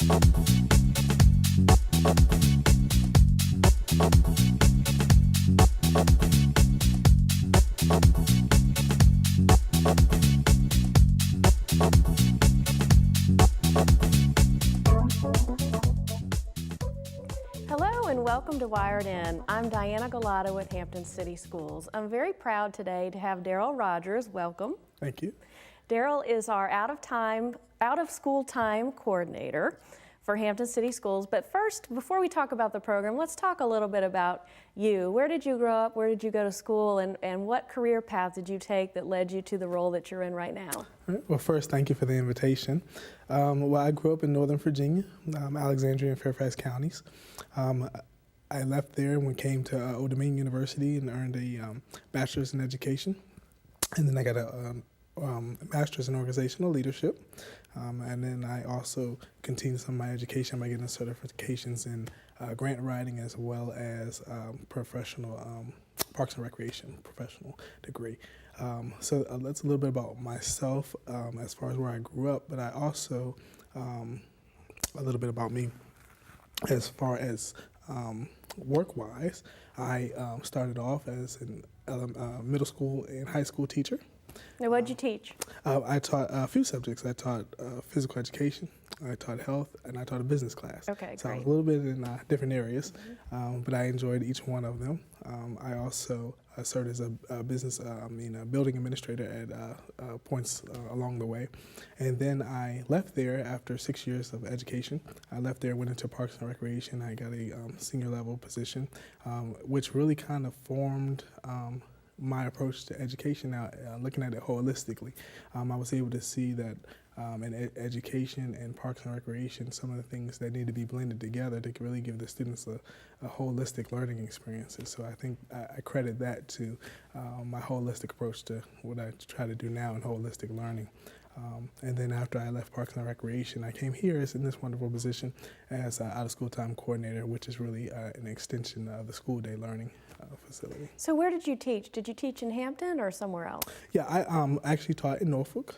Hello and welcome to Wired In. I'm Diana Galata with Hampton City Schools. I'm very proud today to have Daryle Rodgers. Welcome. Thank you. Daryle is our out of school time coordinator for Hampton City Schools. But first, before we talk about the program, let's talk a little bit about you. Where did you grow up? Where did you go to school? And what career path did you take that led you to the role that you're in right now? All right. Well, first, thank you for the invitation. Well, I grew up in Northern Virginia, Alexandria and Fairfax counties. I left there and came to Old Dominion University and earned a bachelor's in education. And then I got a master's in organizational leadership. And then I also continued some of my education by getting certifications in grant writing as well as professional Parks and Recreation professional degree. So that's a little bit about myself as far as where I grew up, but I also, a little bit about me as far as work-wise. I started off as a middle school and high school teacher. Now, what did you teach? I taught a few subjects. I taught physical education, I taught health, and I taught a business class. Okay, so great. I was a little bit in different areas, but I enjoyed each one of them. I also served as a building administrator at points along the way. And then I left there after 6 years of education. I left there, went into Parks and Recreation. I got a senior level position, which really kind of formed my approach to education now, looking at it holistically. I was able to see that in education and Parks and Recreation, some of the things that need to be blended together to really give the students a holistic learning experiences. So I think I credit that to my holistic approach to what I try to do now in holistic learning. And then after I left Parks and Recreation, I came here in this wonderful position as out-of-school time coordinator, which is really an extension of the school day learning facility. So where did you teach? Did you teach in Hampton or somewhere else? Yeah, I actually taught in Norfolk.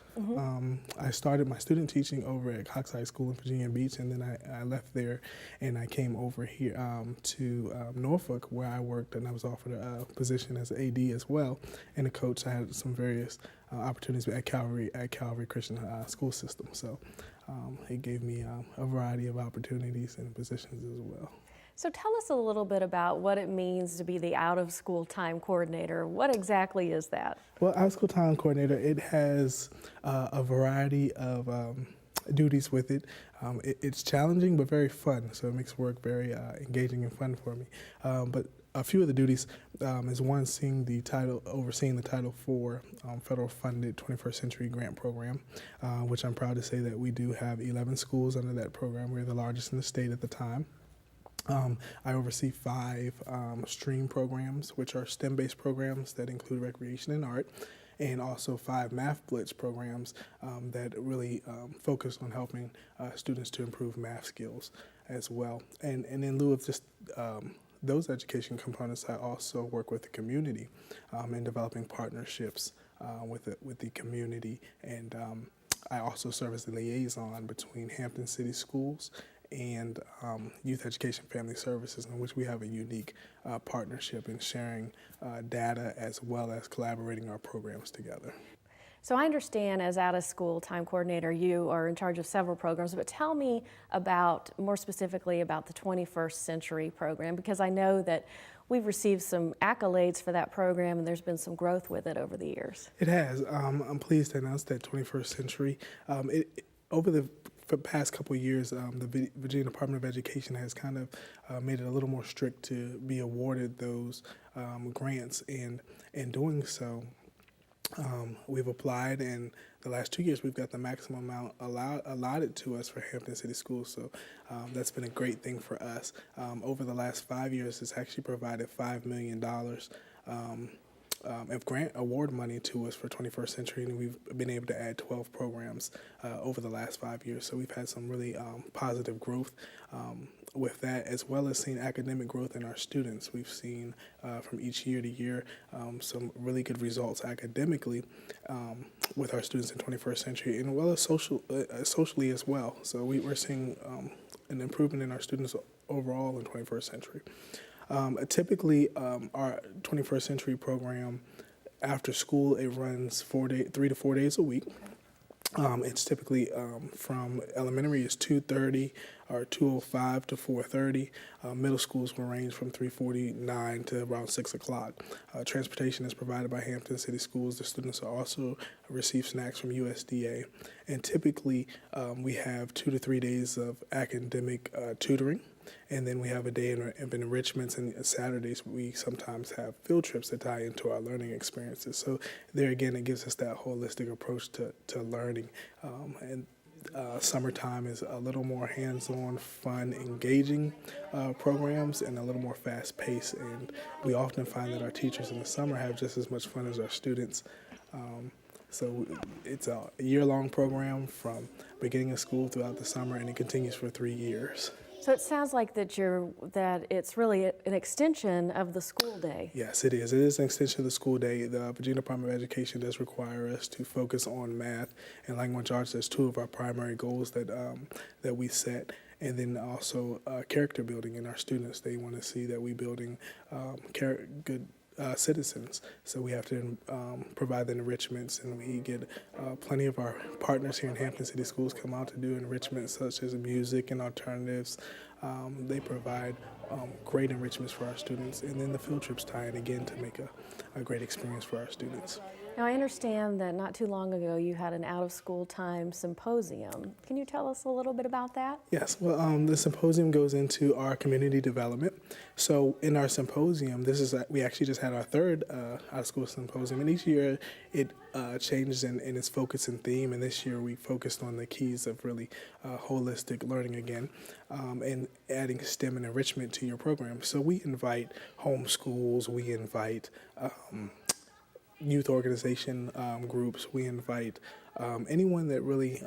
I started my student teaching over at Cox High School in Virginia Beach, and then I left there and I came over here to Norfolk, where I worked, and I was offered a position as an AD as well, and a coach. I had some various opportunities at Calvary Christian School System. So it gave me a variety of opportunities and positions as well. So tell us a little bit about what it means to be the out-of-school time coordinator. What exactly is that? Well, out-of-school time coordinator, it has a variety of duties with it. It's challenging but very fun, so it makes work very engaging and fun for me. But a few of the duties is one, overseeing the Title IV federal funded 21st Century Grant Program, which I'm proud to say that we do have 11 schools under that program. We're the largest in the state at the time. I oversee 5 S.T.R.E.A.M programs, which are STEM-based programs that include recreation and art, and also 5 Math Blitz programs that really focus on helping students to improve math skills as well. And in lieu of just those education components, I also work with the community in developing partnerships with the community, and I also serve as the liaison between Hampton City Schools and Youth Education Family Services, in which we have a unique partnership in sharing data as well as collaborating our programs together. So I understand as out-of-school time coordinator, you are in charge of several programs, but tell me more specifically about the 21st Century program, because I know that we've received some accolades for that program and there's been some growth with it over the years. It has. I'm pleased to announce that 21st Century, over the past couple of years, the Virginia Department of Education has kind of made it a little more strict to be awarded those grants, and in doing so, we've applied, and the last 2 years we've got the maximum amount allotted to us for Hampton City Schools, so that's been a great thing for us. Over the last 5 years, it's actually provided $5 million of grant award money to us for 21st Century, and we've been able to add 12 programs over the last 5 years. So we've had some really positive growth with that, as well as seeing academic growth in our students. We've seen from each year to year some really good results academically, with our students in 21st century, and well as socially as well. So we're seeing an improvement in our students overall in 21st century. Typically, our 21st century program, after school, it runs 3 to 4 days a week. It's typically from elementary is 2:30 or 2:05 to 4:30. Middle schools will range from 3:49 to around 6 o'clock. Transportation is provided by Hampton City Schools. The students also receive snacks from USDA. And typically, we have 2 to 3 days of academic tutoring. And then we have a day of enrichments, and Saturdays we sometimes have field trips that tie into our learning experiences. So there again, it gives us that holistic approach to learning. Summertime is a little more hands-on, fun, engaging programs, and a little more fast-paced. And we often find that our teachers in the summer have just as much fun as our students. So it's a year-long program from beginning of school throughout the summer, and it continues for 3 years. So it sounds like that it's really an extension of the school day. Yes, it is. It is an extension of the school day. The Virginia Department of Education does require us to focus on math and language arts. There's 2 of our primary goals that we set. And then also character building in our students. They want to see that we building good citizens. So we have to provide the enrichments, and we get plenty of our partners here in Hampton City Schools come out to do enrichments such as music and alternatives. They provide great enrichments for our students, and then the field trips tie in again to make a great experience for our students. Now, I understand that not too long ago you had an out-of-school time symposium. Can you tell us a little bit about that? Yes, well, the symposium goes into our community development. So in our symposium, we actually just had our 3rd out-of-school symposium, and each year it changes in its focus and theme, and this year we focused on the keys of really holistic learning again, and adding STEM and enrichment to your program. So we invite homeschools, we invite youth organization groups, we invite anyone that really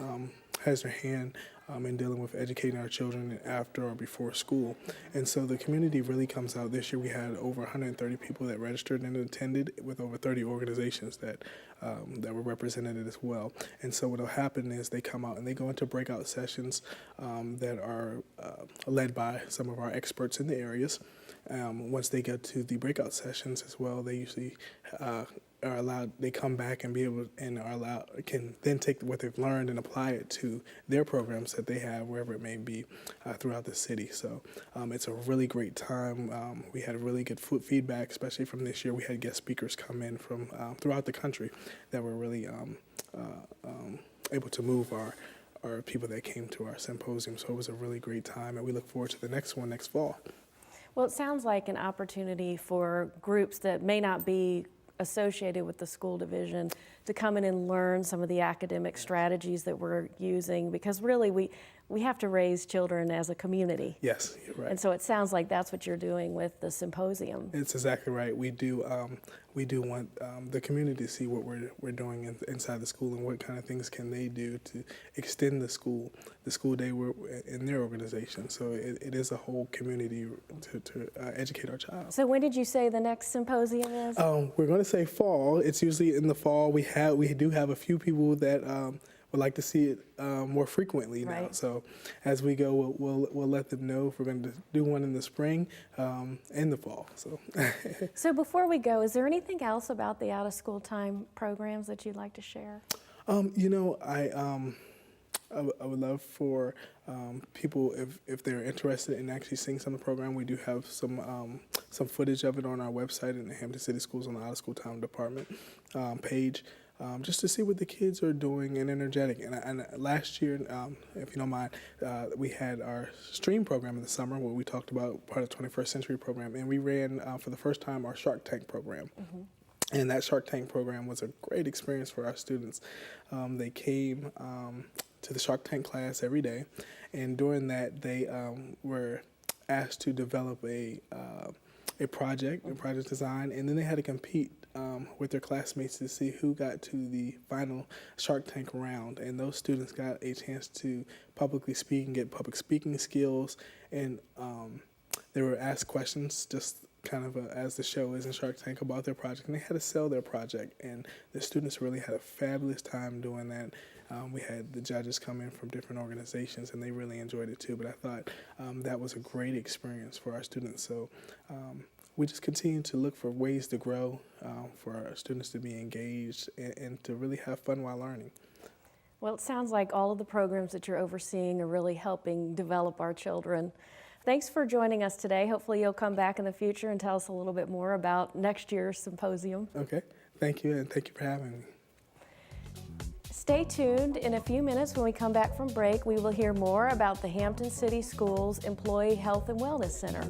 has their hand in dealing with educating our children after or before school. And so the community really comes out. This year we had over 130 people that registered and attended, with over 30 organizations that were represented as well. And so what will happen is they come out and they go into breakout sessions that are led by some of our experts in the areas. Once they get to the breakout sessions as well, they usually are allowed, they come back and can then take what they've learned and apply it to their programs that they have wherever it may be throughout the city. So it's a really great time. We had really good feedback, especially from this year. We had guest speakers come in from throughout the country that were really able to move our people that came to our symposium. So it was a really great time, and we look forward to the next one next fall. Well, it sounds like an opportunity for groups that may not be associated with the school division to come in and learn some of the academic strategies that we're using, because really we have to raise children as a community. Yes, you're right. And so it sounds like that's what you're doing with the symposium. It's exactly right. We do want the community to see what we're doing inside the school, and what kind of things can they do to extend the school day in their organization. So it is a whole community to educate our child. So when did you say the next symposium is? We're going to say fall. It's usually in the fall. We do have a few people that would like to see it more frequently now. Right. So as we go, we'll let them know if we're going to do one in the spring and the fall. So. So before we go, is there anything else about the out-of-school time programs that you'd like to share? I would love for people, if they're interested in actually seeing some of the program, we do have some footage of it on our website in the Hampton City Schools on the out-of-school time department page, just to see what the kids are doing and energetic. And last year, if you don't mind, we had our ST.R.E.A.M program in the summer where we talked about part of the 21st century program, and we ran for the first time our Shark Tank program. Mm-hmm. And that Shark Tank program was a great experience for our students. They came to the Shark Tank class every day, and during that they were asked to develop a project design, and then they had to compete with their classmates to see who got to the final Shark Tank round. And those students got a chance to publicly speak and get public speaking skills, and they were asked questions just kind of as the show is in Shark Tank, about their project, and they had to sell their project, and the students really had a fabulous time doing that. We had the judges come in from different organizations, and they really enjoyed it too, but I thought that was a great experience for our students. So we just continue to look for ways to grow, for our students to be engaged and to really have fun while learning. Well, it sounds like all of the programs that you're overseeing are really helping develop our children. Thanks for joining us today. Hopefully you'll come back in the future and tell us a little bit more about next year's symposium. Okay, thank you, and thank you for having me. Stay tuned. In a few minutes when we come back from break, we will hear more about the Hampton City Schools Employee Health and Wellness Center.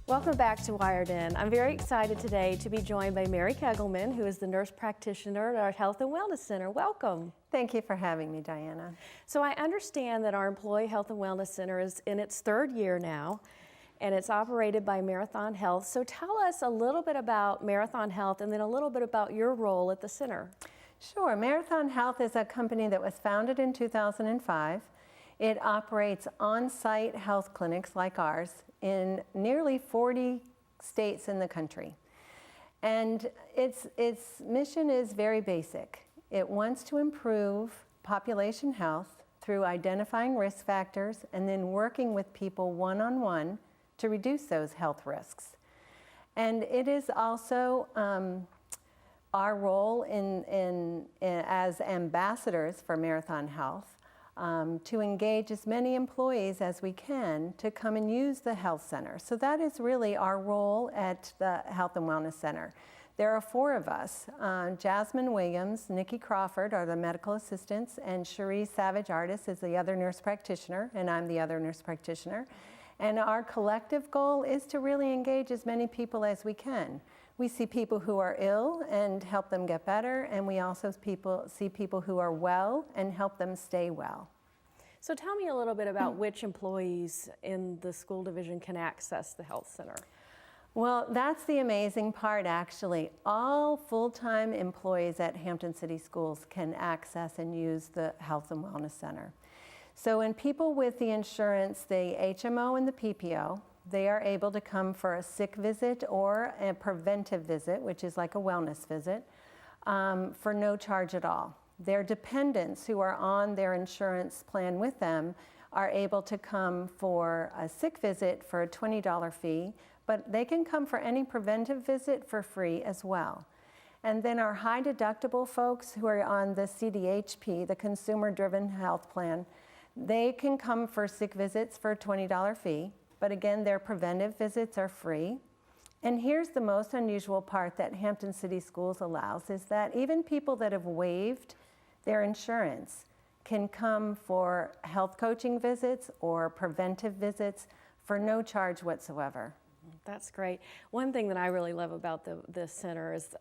Welcome back to Wired In. I'm very excited today to be joined by Mary Kegelman, who is the nurse practitioner at our Health and Wellness Center. Welcome. Thank you for having me, Diana. So I understand that our Employee Health and Wellness Center is in its third year now, and it's operated by Marathon Health. So tell us a little bit about Marathon Health and then a little bit about your role at the center. Sure. Marathon Health is a company that was founded in 2005. It operates on-site health clinics like ours in nearly 40 states in the country. And its mission is very basic. It wants to improve population health through identifying risk factors and then working with people one-on-one to reduce those health risks. And it is also our role as ambassadors for Marathon Health to engage as many employees as we can to come and use the health center. So that is really our role at the Health and Wellness Center. There are 4 of us. Jasmine Williams, Nikki Crawford are the medical assistants, and Cherie Savage Artis is the other nurse practitioner, and I'm the other nurse practitioner. And our collective goal is to really engage as many people as we can. We see people who are ill and help them get better, and we also see people who are well and help them stay well. So tell me a little bit about which employees in the school division can access the health center. Well, that's the amazing part, actually. All full-time employees at Hampton City Schools can access and use the Health and Wellness Center. So when people with the insurance, the HMO and the PPO, they are able to come for a sick visit or a preventive visit, which is like a wellness visit, for no charge at all. Their dependents who are on their insurance plan with them are able to come for a sick visit for a $20 fee, but they can come for any preventive visit for free as well. And then our high deductible folks who are on the CDHP, the Consumer Driven Health Plan, they can come for sick visits for a $20 fee. But again, their preventive visits are free. And here's the most unusual part that Hampton City Schools allows is that even people that have waived their insurance can come for health coaching visits or preventive visits for no charge whatsoever. That's great. One thing that I really love about this center is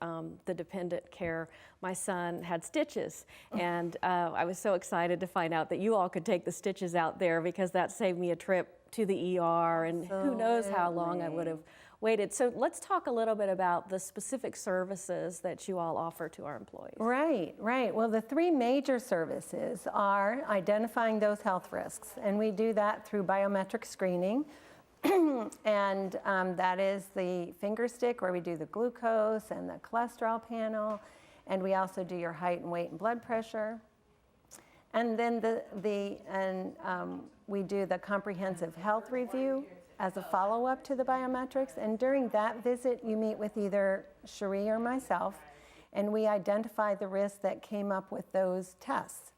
the dependent care. My son had stitches, and I was so excited to find out that you all could take the stitches out there, because that saved me a trip to the ER, and who knows how long I would have waited. So let's talk a little bit about the specific services that you all offer to our employees. Right. Well, the 3 major services are identifying those health risks, and we do that through biometric screening. And that is the finger stick where we do the glucose and the cholesterol panel, and we also do your height and weight and blood pressure. And then we do the comprehensive health review as a follow-up to the biometrics. And during that visit, you meet with either Cherie or myself, and we identify the risks that came up with those tests.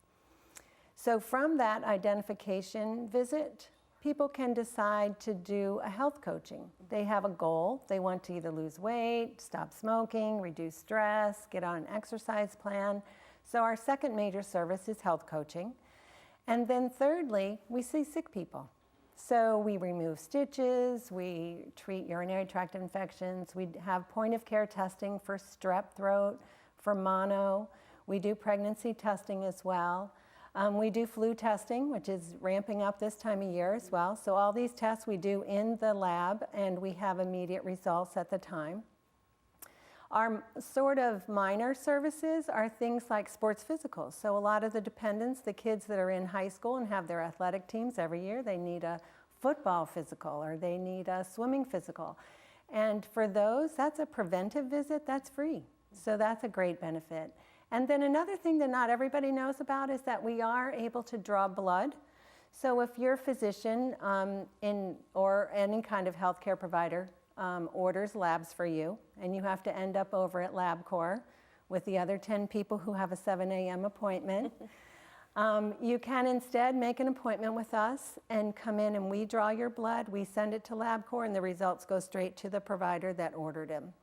So from that identification visit, people can decide to do a health coaching. They have a goal. They want to either lose weight, stop smoking, reduce stress, get on an exercise plan. So our second major service is health coaching. And then thirdly, we see sick people. So we remove stitches, we treat urinary tract infections, we have point of care testing for strep throat, for mono. We do pregnancy testing as well. We do flu testing, which is ramping up this time of year as well. So all these tests we do in the lab, and we have immediate results at the time. Our sort of minor services are things like sports physicals. So a lot of the dependents, the kids that are in high school and have their athletic teams every year, they need a football physical or they need a swimming physical. And for those, that's a preventive visit, that's free. So that's a great benefit. And then another thing that not everybody knows about is that we are able to draw blood. So if your physician or any kind of healthcare provider orders labs for you, and you have to end up over at LabCorp with the other 10 people who have a 7 a.m. appointment, you can instead make an appointment with us and come in and we draw your blood, we send it to LabCorp, and the results go straight to the provider that ordered them.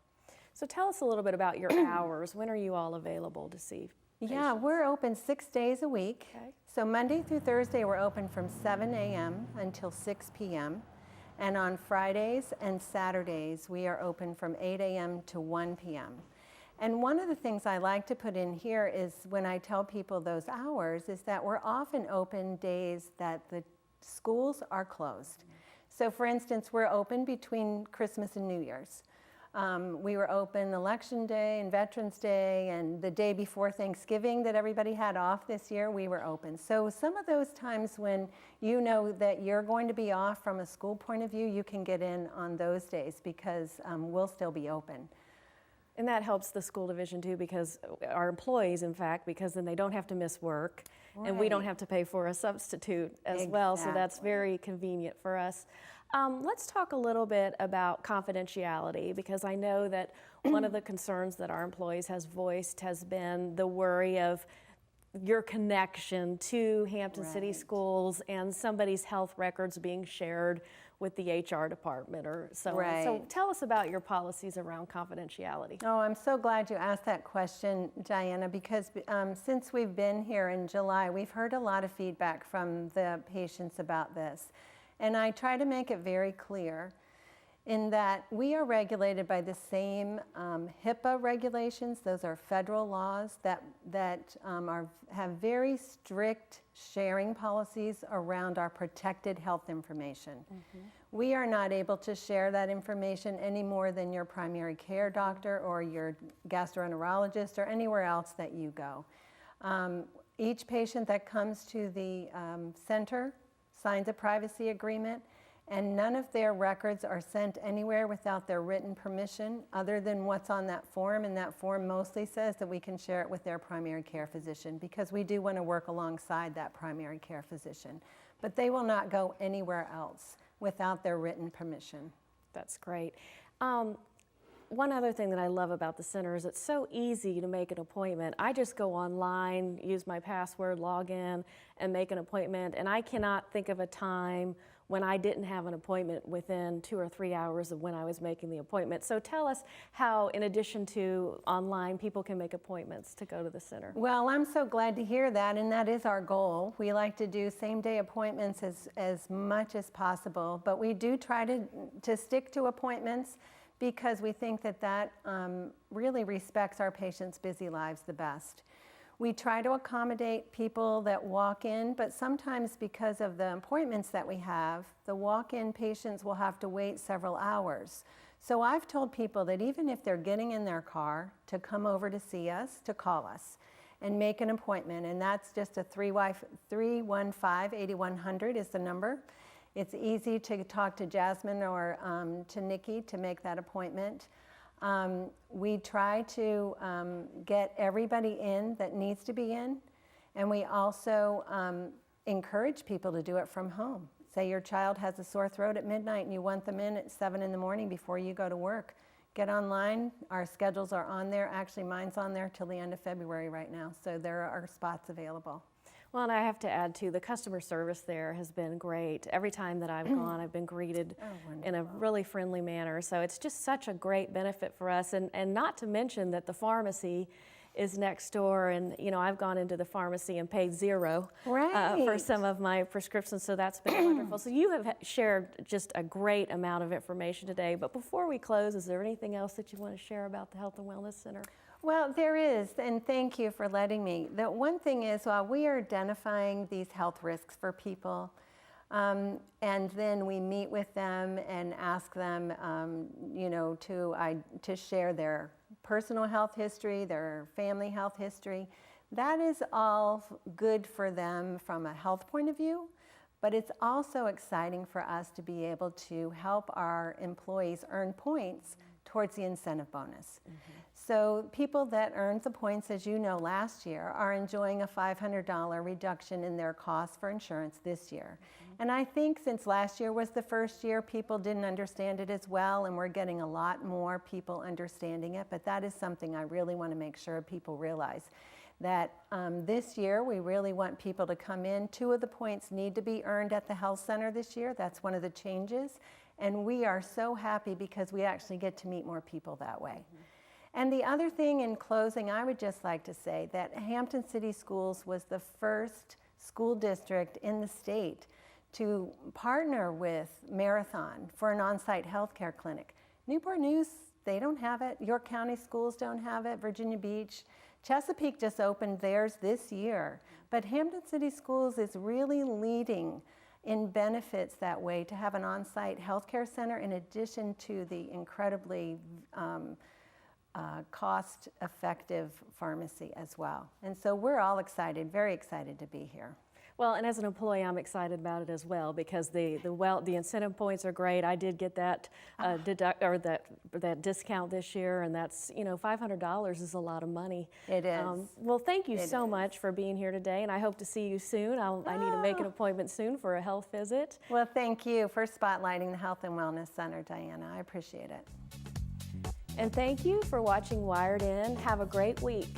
So tell us a little bit about your hours. When are you all available to see patients? Yeah, we're open 6 days a week. Okay. So Monday through Thursday, we're open from 7 a.m. until 6 p.m. And on Fridays and Saturdays, we are open from 8 a.m. to 1 p.m. And one of the things I like to put in here is when I tell people those hours is that we're often open days that the schools are closed. So for instance, we're open between Christmas and New Year's. We were open Election Day and Veterans Day, and the day before Thanksgiving that everybody had off this year, we were open. So some of those times when you know that you're going to be off from a school point of view, you can get in on those days because we'll still be open. And that helps the school division too, because our employees, in fact, because then they don't have to miss work, and we don't have to pay for a substitute as well, so that's very convenient for us. Let's talk a little bit about confidentiality, because I know that one of the concerns that our employees has voiced has been the worry of your connection to Hampton City Schools and somebody's health records being shared with the HR department or so on. So tell us about your policies around confidentiality. Oh, I'm so glad you asked that question, Diana, because since we've been here in July, we've heard a lot of feedback from the patients about this. And I try to make it very clear in that we are regulated by the same HIPAA regulations. Those are federal laws that have very strict sharing policies around our protected health information. We are not able to share that information any more than your primary care doctor or your gastroenterologist or anywhere else that you go. Each patient that comes to the center signs a privacy agreement, and none of their records are sent anywhere without their written permission other than what's on that form, and that form mostly says that we can share it with their primary care physician because we do want to work alongside that primary care physician. But they will not go anywhere else without their written permission. That's great. One other thing that I love about the center is it's so easy to make an appointment. I just go online, use my password, log in, and make an appointment, and I cannot think of a time when I didn't have an appointment within 2 or 3 hours of when I was making the appointment. So tell us how, in addition to online, people can make appointments to go to the center. Well, I'm so glad to hear that, and that is our goal. We like to do same-day appointments as much as possible, but we do try to stick to appointments because we think that really respects our patients' busy lives the best. We try to accommodate people that walk in, but sometimes because of the appointments that we have, the walk-in patients will have to wait several hours. So I've told people that even if they're getting in their car to come over to see us, to call us and make an appointment, and that's just a 315-8100 is the number. It's easy to talk to Jasmine or to Nikki to make that appointment. We try to get everybody in that needs to be in, and we also encourage people to do it from home. Say your child has a sore throat at midnight and you want them in at 7 in the morning before you go to work. Get online. Our schedules are on there. Actually, mine's on there till the end of February right now, so there are spots available. Well, and I have to add too, the customer service there has been great. Every time that I've gone, I've been greeted in a really friendly manner. So it's just such a great benefit for us. And not to mention that the pharmacy is next door, and you know, I've gone into the pharmacy and paid $0 for some of my prescriptions, so that's been wonderful. So you have shared just a great amount of information today, but before we close, is there anything else that you want to share about the Health and Wellness Center? Well, there is, and thank you for letting me. The one thing is, while we are identifying these health risks for people, and then we meet with them and ask them, to share their personal health history, their family health history. That is all good for them from a health point of view, but it's also exciting for us to be able to help our employees earn points towards the incentive bonus. So people that earned the points, as you know, last year are enjoying a $500 reduction in their costs for insurance this year. And I think since last year was the first year, people didn't understand it as well, and we're getting a lot more people understanding it, but that is something I really want to make sure people realize. That this year we really want people to come in. 2 of the points need to be earned at the health center this year. That's one of the changes. And we are so happy because we actually get to meet more people that way. And the other thing in closing, I would just like to say that Hampton City Schools was the first school district in the state to partner with Marathon for an on-site healthcare clinic. Newport News, they don't have it. York County schools don't have it. Virginia Beach. Chesapeake just opened theirs this year. But Hampton City Schools is really leading in benefits that way to have an on-site healthcare center in addition to the incredibly cost-effective pharmacy as well. And so we're all excited, very excited to be here. Well, and as an employee, I'm excited about it as well because the incentive points are great. I did get that that discount this year, and that's $500 is a lot of money. It is. Well, thank you so much for being here today, and I hope to see you soon. I need to make an appointment soon for a health visit. Well, thank you for spotlighting the Health and Wellness Center, Diana. I appreciate it. And thank you for watching Wired In. Have a great week.